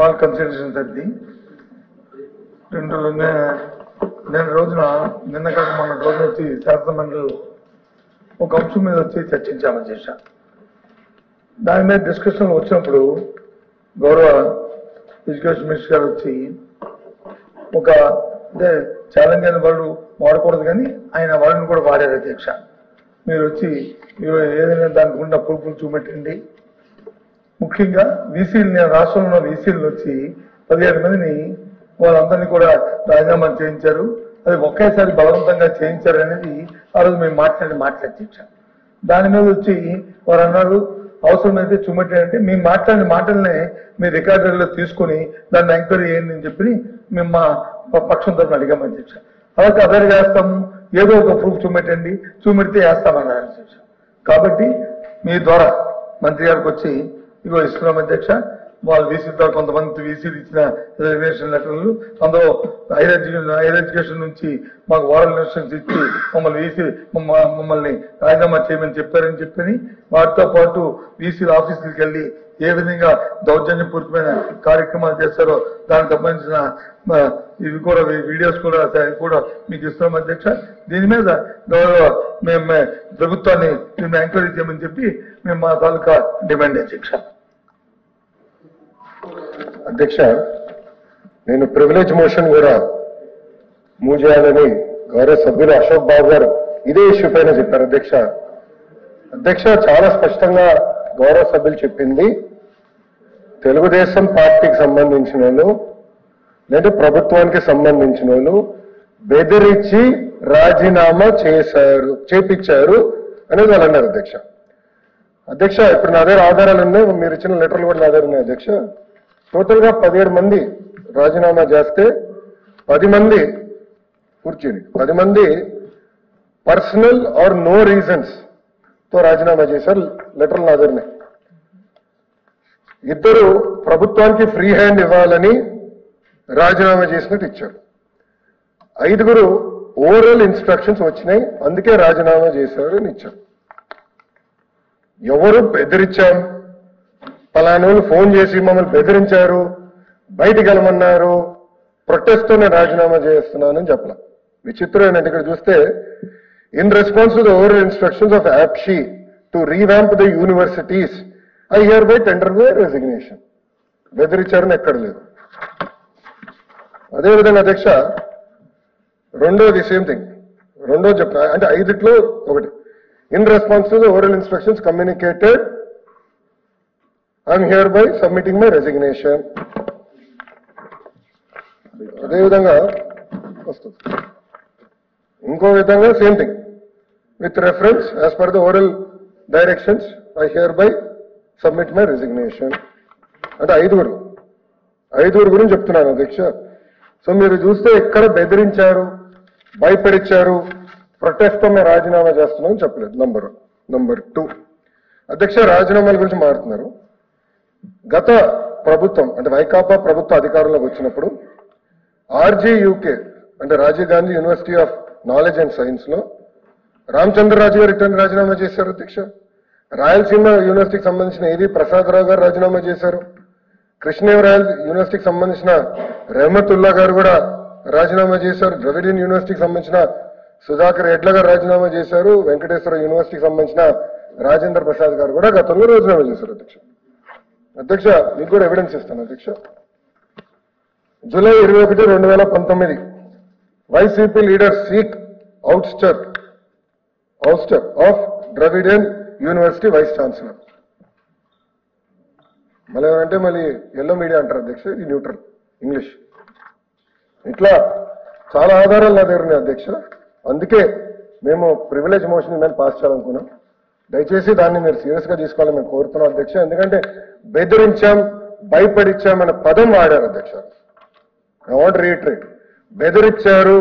Small consideration అది నిన్న రోజున నిన్న కాక మన రోజున వచ్చి శాసనమండలి ఒక అంశం మీద వచ్చి చర్చించామని చేశాం. దాని మీద డిస్కషన్ వచ్చినప్పుడు గౌరవ ఎడ్యుకేషన్ మినిస్టర్ గారు వచ్చి ఒక అంటే ఛాలెంజ్ అయిన వాళ్ళు వాడకూడదు కానీ ఆయన వాళ్ళని కూడా వాడారు. అధ్యక్ష మీరు వచ్చి ఏదైనా దానికి ఉన్న ప్రూఫ్లు చూపెట్టండి. ముఖ్యంగా వీసీలు నేను రాష్ట్రంలో ఉన్న వీసీలు వచ్చి 17 మందిని వాళ్ళందరినీ కూడా రాజీనామా చేయించారు. అది ఒకేసారి బలవంతంగా చేయించారు అనేది ఆ రోజు మేము మాట్లాడించాం. దాని మీద వచ్చి వారు అన్నారు అవసరమైతే చూపెట్టారంటే మేము మాట్లాడిన మాటలనే మీ రికార్డుల్లో తీసుకుని దాన్ని ఎంక్వైరీ చేయండి అని చెప్పి మేము మా పక్షం తరఫున అడిగామని చెప్పాం. అలాగే అదే వేస్తాము, ఏదో ఒక ప్రూఫ్ చూపెట్టండి, చూపెడితే వేస్తామన్నారు అధ్యక్ష. కాబట్టి మీ ద్వారా మంత్రి గారికి వచ్చి ఇగో ఇస్తున్నాం అధ్యక్ష. వాళ్ళు వీసీ ద్వారా కొంతమంది వీసీలు ఇచ్చిన రిజర్వేషన్ లెటర్లు, అందులో హైయర్ ఎడ్యుకేషన్ నుంచి మాకు ఓరల్ ఇన్స్ట్రక్షన్స్ ఇచ్చి మమ్మల్ని రాజీనామా చేయమని చెప్పారని చెప్పని వాటితో పాటు వీసీల ఆఫీసులకు వెళ్ళి ఏ విధంగా దౌర్జన్యపూరితమైన కార్యక్రమాలు చేస్తారో దానికి సంబంధించిన ఇవి కూడా వీడియోస్ కూడా మీకు ఇస్తున్నాం అధ్యక్ష. దీని మీద మేము ప్రభుత్వాన్ని ఎంక్వైరీ చేయమని చెప్పి మేము మా తాలూకా డిమాండ్ అధ్యక్ష. అధ్యక్ష, నేను ప్రివిలేజ్ మోషన్ కూడా మూవ్ చేయాలని గౌరవ సభ్యులు అశోక్ బాబు గారు ఇదే ఇష్యూ పైన చెప్పారు. అధ్యక్ష చాలా స్పష్టంగా గౌరవ సభ్యులు చెప్పింది, తెలుగుదేశం పార్టీకి సంబంధించిన వాళ్ళు లేదా ప్రభుత్వానికి సంబంధించిన వాళ్ళు బెదిరించి రాజీనామా చేపించారు అనేది వాళ్ళు అన్నారు. అధ్యక్ష ఇప్పుడు నా దగ్గర ఆధారాలు ఉన్నాయి, మీరు ఇచ్చిన లెటర్లు కూడా నా దగ్గర ఉన్నాయి. అధ్యక్ష టోటల్ గా 17 మంది రాజీనామా చేస్తే 10 మంది కూర్చుని 10 మంది పర్సనల్ ఆర్ నో రీజన్స్ తో రాజీనామా చేశారు. లెటర్లు నా దగ్గర ఉన్నాయి. 2 ప్రభుత్వానికి ఫ్రీ హ్యాండ్ ఇవ్వాలని రాజీనామా చేసినట్టు ఇచ్చారు. 5 ఓరల్ ఇన్స్ట్రక్షన్స్ వచ్చినాయి, అందుకే రాజీనామా చేశారు అని ఇచ్చారు. ఎవరు బెదిరించాం, పలానోళ్ళు ఫోన్ చేసి మమ్మల్ని బెదిరించారు, బయటికి వెళ్ళమన్నారు, ప్రొటెస్ట్ తో నేను రాజీనామా చేస్తున్నానని చెప్పలా. విచిత్రం ఏంటంటే ఇక్కడ చూస్తే in response to the oral instructions of యాప్షీ to revamp the universities I hereby tender my resignation. బెదిరించారని ఎక్కడ లేదు. అదేవిధంగా అధ్యక్ష రెండోది సేమ్ థింగ్, రెండోది చెప్తా అంటే 5లో ఒకటి in response to the oral instructions communicated I'm here by submitting my resignation. అదేవిధంగా వస్తుంది ఇంకో విధంగా same thing with reference as per the oral directions I here by submit my resignation. అంటే 5 గురించి చెప్తున్నాను అధ్యక్ష. సో మీరు చూస్తే ఎక్కడ బెదిరించారు, భయపడిచ్చారు, ప్రొటెస్ట్ తో మేము రాజీనామా చేస్తున్నామని చెప్పలేదు. నంబర్ 2 అధ్యక్ష రాజీనామాల గురించి మాట్లాడుతున్నారు. గత ప్రభుత్వం అంటే వైకాపా ప్రభుత్వ అధికారంలోకి వచ్చినప్పుడు ఆర్జీయూకే అంటే Rajiv Gandhi university of knowledge and science లో రామచంద్రరాజు గారు రిటర్న్ రాజీనామా చేశారు. అధ్యక్ష రాయలసీమ యూనివర్సిటీకి సంబంధించిన ఏవి ప్రసాదరావు గారు రాజీనామా చేశారు. కృష్ణదేవరాయల్ యూనివర్సిటీకి సంబంధించిన రెహమతుల్లా గారు కూడా రాజీనామా చేశారు. ద్రవిడియన్ యూనివర్సిటీకి సంబంధించిన సుధాకర్ ఎడ్ల గారు రాజీనామా చేశారు. వెంకటేశ్వర యూనివర్సిటీకి సంబంధించిన రాజేంద్ర ప్రసాద్ గారు కూడా గతంలో రాజీనామా చేశారు. అధ్యక్ష మీకు కూడా ఎవిడెన్స్ ఇస్తాను. అధ్యక్ష July 21, 2019 YCP leader seek ouster of Dravidian university vice chancellor. మళ్ళీ ఏమంటే మళ్ళీ ఎల్లో మీడియా అంటారు అధ్యక్ష, ఇది న్యూట్రల్ ఇంగ్లీష్. ఇట్లా చాలా ఆధారాలు నా దగ్గర ఉన్నాయి అధ్యక్ష. అందుకే మేము ప్రివిలేజ్ మోషన్ మీద పాస్ చేయాలనుకున్నాం. దయచేసి దాన్ని మీరు సీరియస్ గా తీసుకోవాలని మేము కోరుతున్నాం అధ్యక్ష. ఎందుకంటే బెదిరించాం, భయపడిచ్చాం అనే పదం వాడారు అధ్యక్ష. ఐ వాంట్ రీట్రేట్, బెదిరించారు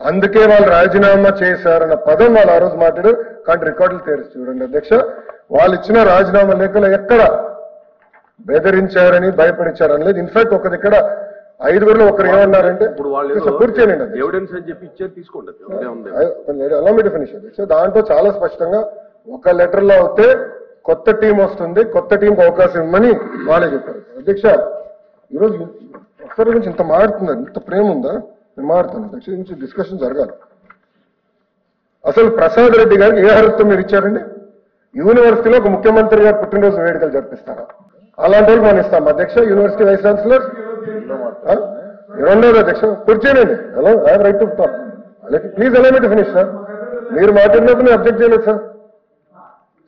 అందుకే వాళ్ళు రాజీనామా చేశారన్న పదం వాళ్ళు ఆ రోజు మాట్లాడారు. కానీ రికార్డులు తెరిచి చూడండి అధ్యక్ష, వాళ్ళు ఇచ్చిన రాజీనామా లేఖలో ఎక్కడ బెదిరించారని భయపడిచ్చారని లేదు. ఇన్ఫాక్ట్ ఒక దగ్గర 5 ఒకరు ఏమన్నారంటే పూర్తి చేయండి అలా మీద ఫినిష్ అధ్యక్ష. దాంట్లో చాలా స్పష్టంగా ఒక లెటర్ లో అయితే కొత్త టీం వస్తుంది, కొత్త టీంకి అవకాశం ఇవ్వమని వాళ్ళే చెప్పారు అధ్యక్ష. ఈరోజు ఒకసారి గురించి ఇంత మారుతున్నారు, ఇంత ప్రేమ ఉందా? నేను మారుతాను అధ్యక్ష, నుంచి డిస్కషన్ జరగాలి. అసలు ప్రసాద్ రెడ్డి గారికి ఏ అర్హత మీరు ఇచ్చారండి? యూనివర్సిటీలో ఒక ముఖ్యమంత్రి గారు పుట్టినరోజు వేడుకలు జరిపిస్తారా? అలాంటి వాళ్ళకి మనం ఇస్తాం అధ్యక్ష. యూనివర్సిటీ వైస్ ఛాన్సలర్ రెండోది అధ్యక్ష కూర్చోనండి. Hello, I have right to talk. Please allow me to finish sir. మీరు మాట్లాడినప్పుడు నేను అబ్జెక్ట్ చేయలేదు sir.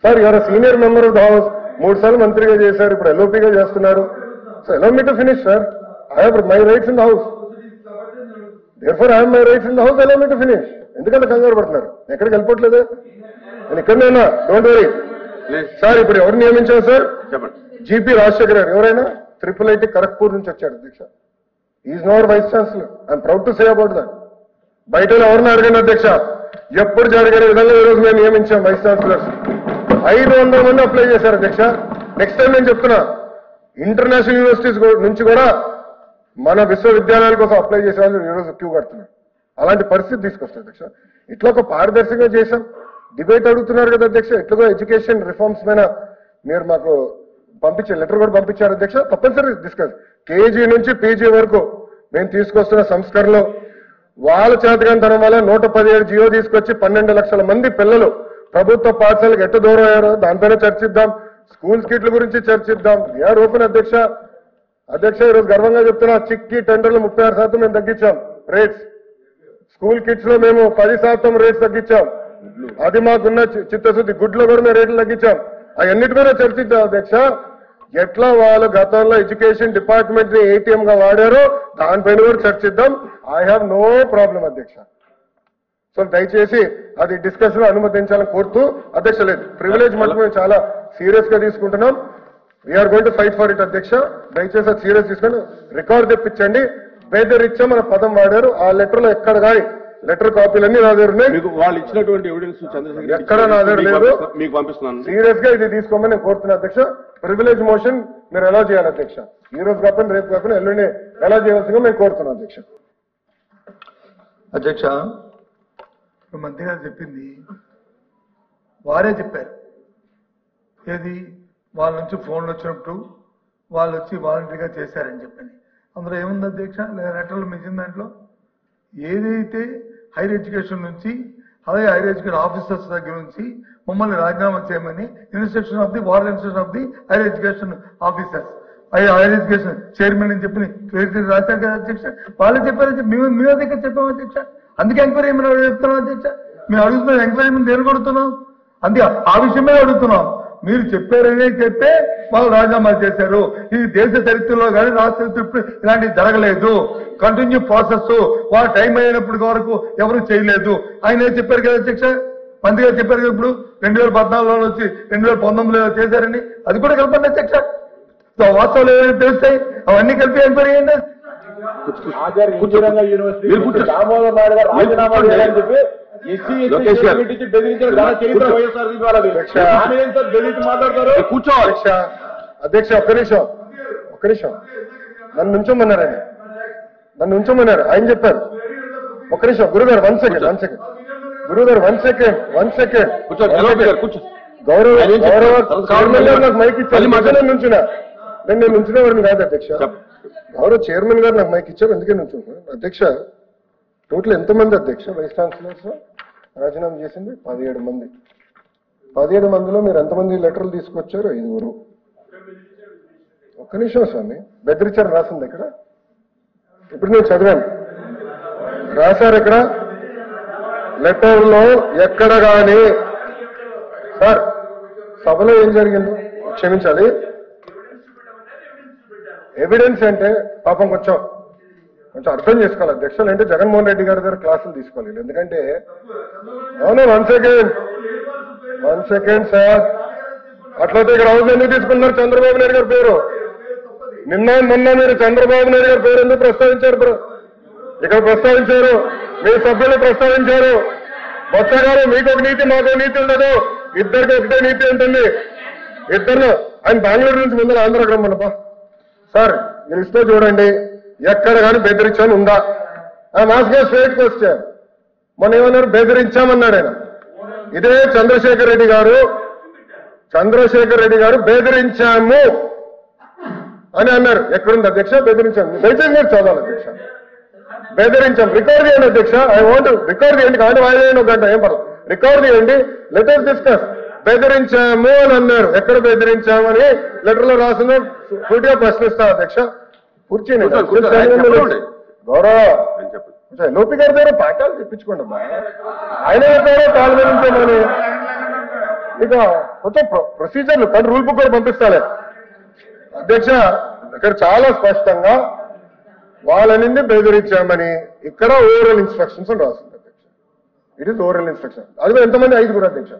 Sir your senior member of the house, 3 సార్లు మంత్రిగా చేశారు, ఇప్పుడు ఎల్ఓపీగా చేస్తున్నారు. So allow me to finish sir. I have my rights in the house. Therefore I have my rights in the house. Allow me to finish. ఎందుకంటే కంగారు పడుతున్నారు? ఎక్కడికి వెళ్ళిపోవట్లేదు, నేను ఇక్కడనేనా. Don't worry sir. ఇప్పుడు ఎవరు నియమించారు సార్? జీపీ రాజశేఖర్ గారు. ఎవరైనా IIIT ఖరగ్పూర్ నుంచి వచ్చాడు అధ్యక్ష. Is now our vice chancellor. I'm proud to say about that. బయట ఎవరిని అడగండి అధ్యక్ష, ఎప్పుడు జరగని విధంగా ఈరోజు మేము నియమించాం వైస్ ఛాన్సలర్స్. 500 మంది అప్లై చేశారు అధ్యక్ష. నెక్స్ట్ టైం నేను చెప్తున్నా, ఇంటర్నేషనల్ యూనివర్సిటీస్ నుంచి కూడా మన విశ్వవిద్యాలయాల కోసం అప్లై చేసే వాళ్ళు ఈరోజు క్యూ కడుతున్నారు. అలాంటి పరిస్థితి తీసుకొస్తారు అధ్యక్ష. ఇట్లా ఒక పారదర్శకంగా చేశాం. డిబేట్ అడుగుతున్నారు కదా అధ్యక్ష, ఇట్లా ఎడ్యుకేషన్ రిఫార్మ్స్ పైన మీరు మాకు పంపించే లెటర్ కూడా పంపించారు అధ్యక్ష. తప్పనిసరి డిస్కస్. కేజీ నుంచి పీజీ వరకు మేము తీసుకొస్తున్న సంస్కరణలో వాళ్ళ చేతకంతనం వల్ల 117 జియో తీసుకొచ్చి 12 లక్షల మంది పిల్లలు ప్రభుత్వ పాఠశాలకు ఎట్టు దూరం అయ్యారో దానిపైన చర్చిద్దాం. స్కూల్ కిట్ల గురించి చర్చిద్దాం. వీఆర్ ఓపెన్ అధ్యక్ష. అధ్యక్ష ఈరోజు గర్వంగా చెప్తున్నా, చిక్కీ టెండర్లు 36% మేము తగ్గించాం రేట్స్. స్కూల్ కిట్స్ లో మేము 10% రేట్స్ తగ్గించాం. అది మాకున్న చిత్తశుద్ధి. గుడ్లో కూడా మేము రేట్లు తగ్గించాం. అవన్నిటి మీద చర్చించాం అధ్యక్ష. ఎట్లా వాళ్ళు గతంలో ఎడ్యుకేషన్ డిపార్ట్మెంట్ ని ATM గా వాడారో దానిపైన కూడా చర్చిద్దాం. ఐ హ్యావ్ నో ప్రాబ్లం అధ్యక్ష. సో దయచేసి అది డిస్కషన్ అనుమతించాలని కోరుతూ అధ్యక్ష. లేదు, ప్రివిలేజ్ మటుకు మేము చాలా సీరియస్ గా తీసుకుంటున్నాం. We're going to fight for it అధ్యక్ష. దయచేసి అది సీరియస్ తీసుకొని రికార్డు తెప్పించండి. బేదరిచ్చా మన పదం వాడారు. ఆ లెటర్ లో ఎక్కడ కానీ లెటర్ కాపీలన్నీ నా దగ్గర ఉన్నాయి. వాళ్ళు ఇచ్చినటువంటి ఎవిడెన్స్ ఎక్కడ నా దగ్గర లేదు. మీకు పంపిస్తున్నాను. సీరియస్ గా ఇది తీసుకోమని నేను కోరుతున్నా అధ్యక్ష. ప్రివిలేజ్ మోషన్ మీరు ఎలా చేయాలి అధ్యక్ష? ఈ రోజు కాకుండా రేపు కాకుండా ఎల్లుండి ఎలా చేయవలసిందో మేము కోరుతున్నాం అధ్యక్ష. అధ్యక్ష, మంత్రి గారు చెప్పింది వారే చెప్పారు. ఏది వాళ్ళ నుంచి ఫోన్లు వచ్చినప్పుడు వాళ్ళు వచ్చి వాలంటరీగా చేశారని చెప్పని. అందులో ఏముంది అధ్యక్ష? లెటర్లు మించిన దాంట్లో ఏదైతే హైయర్ ఎడ్యుకేషన్ నుంచి అలాగే హైయర్ ఎడ్యుకేషన్ ఆఫీసర్స్ దగ్గర నుంచి మమ్మల్ని రాజీనామా చేయమని instruction of the ward instruction of the higher education officers, higher education chairman అని చెప్పి క్లియర్ రాశారు కదా అధ్యక్ష. వాళ్ళే చెప్పారు. మేము దగ్గర చెప్పాము అధ్యక్ష. అందుకే ఎంక్వైరీ ఏమైనా చెప్తున్నాం అధ్యక్ష. మేము అడుగుతున్నాం ఎంక్వైరీ మేము దేని కొడుతున్నాం? అందుకే ఆ విషయమే అడుగుతున్నాం. మీరు చెప్పారనే చెప్పే వాళ్ళు రాజీనామా చేశారు. ఇది దేశ చరిత్రలో కానీ రాష్ట్ర చరిత్ర ఇలాంటివి జరగలేదు. Continue process. వాళ్ళ టైం అయినప్పటి వరకు ఎవరు చేయలేదు. ఆయన చెప్పారు కదా అధ్యక్ష. మంత్రి గారు చెప్పారు కదా ఇప్పుడు 2014లో వచ్చి 2019లో చేశారని. అది కూడా కలపండి అధ్యక్ష. వాస్తవాలు ఏమైనా తెలుస్తాయి, అవన్నీ కలిపి ఎంక్వైరీ చేయండి. అధ్యక్ష ఒక్క నిమిషం నన్ను ఉంచమన్నారు ఆయన చెప్పారు. ఒక్క నిమిషం గురుగారు, 1 సెకండ్ గురుగారు, 1 సెకండ్. గౌరవ నాకు మైక్ ఇచ్చారు. నేను నుంచునే వాడిని కాదు అధ్యక్ష. గౌరవ చైర్మన్ గారు నాకు మైక్ ఇచ్చారు, అందుకే నుంచున్నాను అధ్యక్ష. టోటల్ ఎంతమంది అధ్యక్ష వైస్ ఛాన్సలర్స్ రాజీనామా చేసింది? 17 మంది. 17 మందిలో మీరు ఎంతమంది లెటర్లు తీసుకొచ్చారు? 5. ఒక్క నిమిషం స్వామి, బెదిరించారు రాసింది ఇక్కడ. ఇప్పుడు నేను చదివాను, రాశారు ఇక్కడ లెటర్ లో ఎక్కడ కానీ. సార్ సభలో ఏం జరిగిందో క్షమించాలి. ఎవిడెన్స్ అంటే పాపం కొంచెం అర్థం చేసుకోవాలి అధ్యక్షులు. అంటే జగన్మోహన్ రెడ్డి గారి దగ్గర క్లాసులు తీసుకోవాలి. ఎందుకంటే అవును 1 సెకండ్ సార్. అట్లయితే ఇక్కడ హౌస్ ఎందుకు తీసుకున్నారు? చంద్రబాబు నాయుడు గారి పేరు మొన్న మీరు చంద్రబాబు నాయుడు గారి పేరు ఎందుకు ప్రస్తావించారు? ఇక్కడ ప్రస్తావించారు, మీ సభ్యులు ప్రస్తావించారు. బొత్స గారు మీకు ఒక నీతి మాకు నీతి ఉండదు, ఇద్దరికి ఒకటే నీతి ఉంటుంది. ఇద్దరు ఆయన బెంగళూరు నుంచి ముందర ఆంధ్రాకి రమ్మన్నపా. సార్ ఇస్తూ చూడండి, ఎక్కడ కానీ బెదిరించాను ఉందా? మాస్గా స్ట్రైట్ క్వశ్చన్. మొన్న ఏమన్నారు? బెదిరించామన్నాడు ఆయన. ఇదే చంద్రశేఖర్ రెడ్డి గారు బెదిరించాము అని అన్నారు. ఎక్కడుంది అధ్యక్ష? బెదిరించాం. దయచేసి మీరు చదవాలి అధ్యక్ష. బెదిరించాం. రికార్డ్ చేయండి అధ్యక్ష. ఐ వాంట్ రికార్డ్ చేయండి. కానీ వాయిదా ఒక గంట ఏం పర్లేదు, రికార్డ్ చేయండి. Let us discuss. బెదిరించాము అని అన్నారు. ఎక్కడ బెదిరించామని లెటర్ లో రాసిన పూర్తిగా ప్రశ్నిస్తా అధ్యక్ష. కూర్చొని గౌరవ లోపి గారి దగ్గర పాఠాలు తెప్పించుకోండి అమ్మా. ఆయన దగ్గర కాలు బెదిరించామని ఇక మొత్తం ప్రొసీజర్లు కానీ రూల్ బుక్ కూడా పంపిస్తాలే అధ్యక్ష. ఇక్కడ చాలా స్పష్టంగా వాళ్ళని బెదిరించామని ఇక్కడ ఓవరాల్ ఇన్స్ట్రక్షన్స్ అని రాస్తుంది అధ్యక్ష. It is overall instruction. అది ఎంతమంది? 5 కూడా అధ్యక్ష.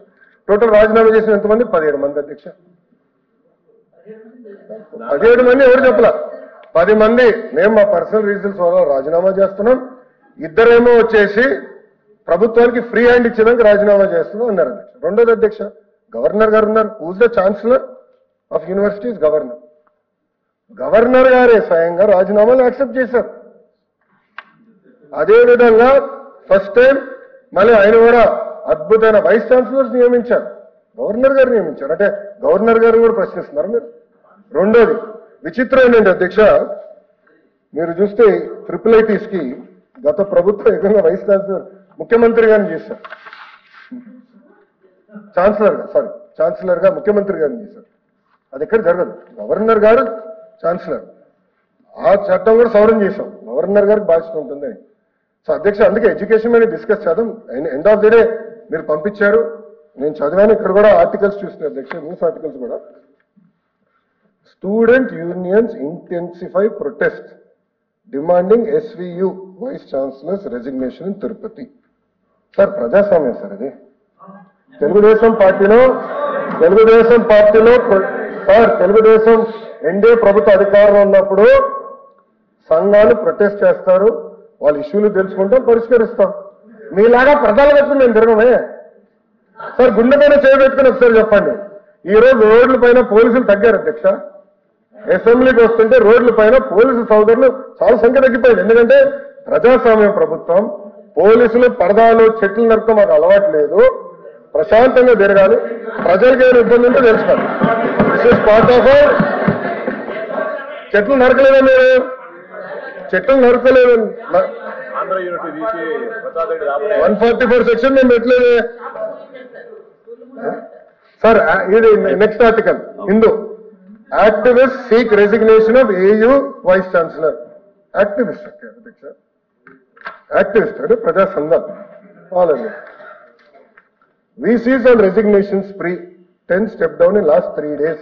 టోటల్ రాజీనామా చేసిన ఎంతమంది? 17 మంది అధ్యక్ష. 17 మంది ఎవరు చెప్పలా, 10 మంది మేము మా పర్సనల్ రీజన్స్ వల్ల రాజీనామా చేస్తున్నాం, ఇద్దరేమో వచ్చేసి ప్రభుత్వానికి ఫ్రీ హ్యాండ్ ఇచ్చేదానికి రాజీనామా చేస్తున్నాం అన్నారు అధ్యక్ష. రెండోది అధ్యక్ష, గవర్నర్ గారు ఉన్నారు. Who's the chancellor of universities? Governor. Governor గారే స్వయంగా రాజీనామాలు యాక్సెప్ట్ చేశారు. అదేవిధంగా ఫస్ట్ టైం మళ్ళీ ఆయన కూడా అద్భుతమైన వైస్ ఛాన్సలర్స్ నియమించారు. గవర్నర్ గారు నియమించారు. అంటే గవర్నర్ గారు కూడా ప్రశ్నిస్తున్నారు మీరు. రెండోది విచిత్రం ఏంటంటే అధ్యక్ష, మీరు చూస్తే IIITs కి గత ప్రభుత్వం ఏకంగా వైస్ ఛాన్సలర్ ముఖ్యమంత్రి గారిని చేశారు. ఛాన్సలర్ గా ముఖ్యమంత్రి గారిని చేశారు. అది ఎక్కడ జరగదు. గవర్నర్ గారు ఛాన్సలర్. ఆ చట్టం కూడా సవరణ చేశాం. గవర్నర్ గారికి బాధ్యత ఉంటుంది. సో అధ్యక్ష, అందుకే ఎడ్యుకేషన్ మీద డిస్కస్ చేద్దాం. ఎండ్ ఆఫ్ ది డే మీరు పంపించారు, నేను చదివాను. ఇక్కడ కూడా ఆర్టికల్స్ చూస్తున్నాను అధ్యక్ష, న్యూస్ ఆర్టికల్స్ కూడా. Student unions intensify protest demanding SVU vice chancellors resignation in Tirupati. Sir ప్రజాస్వామ్యం సార్ ఇది. తెలుగుదేశం పార్టీలో సార్ తెలుగుదేశం ఎన్డీఏ ప్రభుత్వ అధికారంలో ఉన్నప్పుడు సంఘాలు ప్రొటెస్ట్ చేస్తారు, వాళ్ళ ఇష్యూలు తెలుసుకుంటాం, పరిష్కరిస్తాం. మీలాగా ప్రజలు పెట్టుకుని మేము తిరగమే సార్. గుండె పైన చేయబెట్టుకుని ఒకసారి చెప్పండి. ఈ రోజు రోడ్ల పైన పోలీసులు తగ్గారు అధ్యక్ష. అసెంబ్లీకి వస్తుంటే రోడ్ల పైన పోలీసు సోదరులు చాలా సంఖ్య తగ్గిపోయింది. ఎందుకంటే ప్రజాస్వామ్య ప్రభుత్వం, పోలీసులు పరదాలు చెట్లు నరకడం మాకు అలవాటు లేదు. ప్రశాంతంగా తిరగాలి. ప్రజలకి ఏమైనా ఇబ్బంది ఉంటే తెలుసుకోవాలి. దిస్ ఇస్ పార్ట్ ఆఫ్ చెట్లు నరకలేదా మీరు? చెట్లు నరకలేదు. 144 సెక్షన్ మేము పెట్టలేదు సార్. ఇది next article. Hindu activist seek resignation of AU vice chancellor. Activist అధ్యక్ష, యాక్టివిస్ట్ అంటే ప్రజా సంఘం వాళ్ళండి. VCs on resignations spree. 10 step down in last 3 days.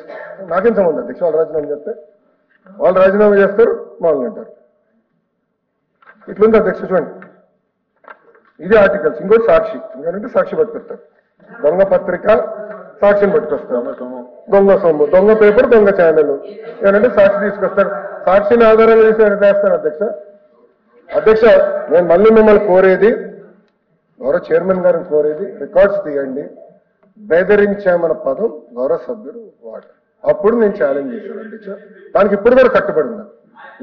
నాకేం సంబంధం అధ్యక్ష? వాళ్ళు రాజీనామా చెప్తే వాళ్ళు రాజీనామా చేస్తారు, వాళ్ళు అంటారు. ఇట్లుంది అధ్యక్ష. చూడండి, ఇది ఆర్టికల్స్. ఇంకోటి సాక్షి. ఇంకంటే సాక్షి పట్టుకొస్తారు. దొంగ పత్రిక సాక్షిని పట్టుకొస్తారు. దొంగ సొమ్ము, దొంగ పేపర్, దొంగ ఛానల్ ఏమంటే సాక్షి తీసుకొస్తారు. సాక్షిని ఆధారంగా చేసి వేస్తారు అధ్యక్ష. అధ్యక్ష, నేను మళ్ళీ మిమ్మల్ని కోరేది, గౌరవ చైర్మన్ గారిని కోరేది, రికార్డ్స్ తీయండి. బెదిరించామన్న పదం గౌరవ సభ్యుడు వాడు. అప్పుడు నేను ఛాలెంజ్ చేశాను అధ్యక్ష. దానికి ఇప్పుడు కూడా కట్టుబడి ఉన్నాను.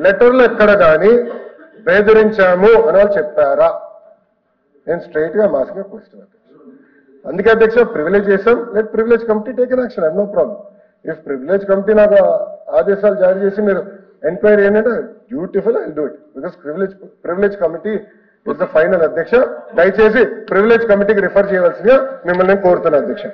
లెటర్లో ఎక్కడ కానీ బెదిరించాము అని వాళ్ళు చెప్పారా? నేను స్ట్రైట్ గా మాస్గా క్వశ్చన్ అధ్యక్ష. అందుకే అధ్యక్ష ప్రివిలేజ్ చేశాం. Let privilege committee take an action. I know problem. If privilege committee నాకు ఆదేశాలు జారీ చేసి మీరు ఎంక్వైరీ ఏంటంటే beautiful, I do it. Because privilege committee is the final అధ్యక్ష. దయచేసి ప్రివిలేజ్ కమిటీకి రిఫర్ చేయవలసిందిగా మిమ్మల్ని కోరుతున్నాను అధ్యక్ష.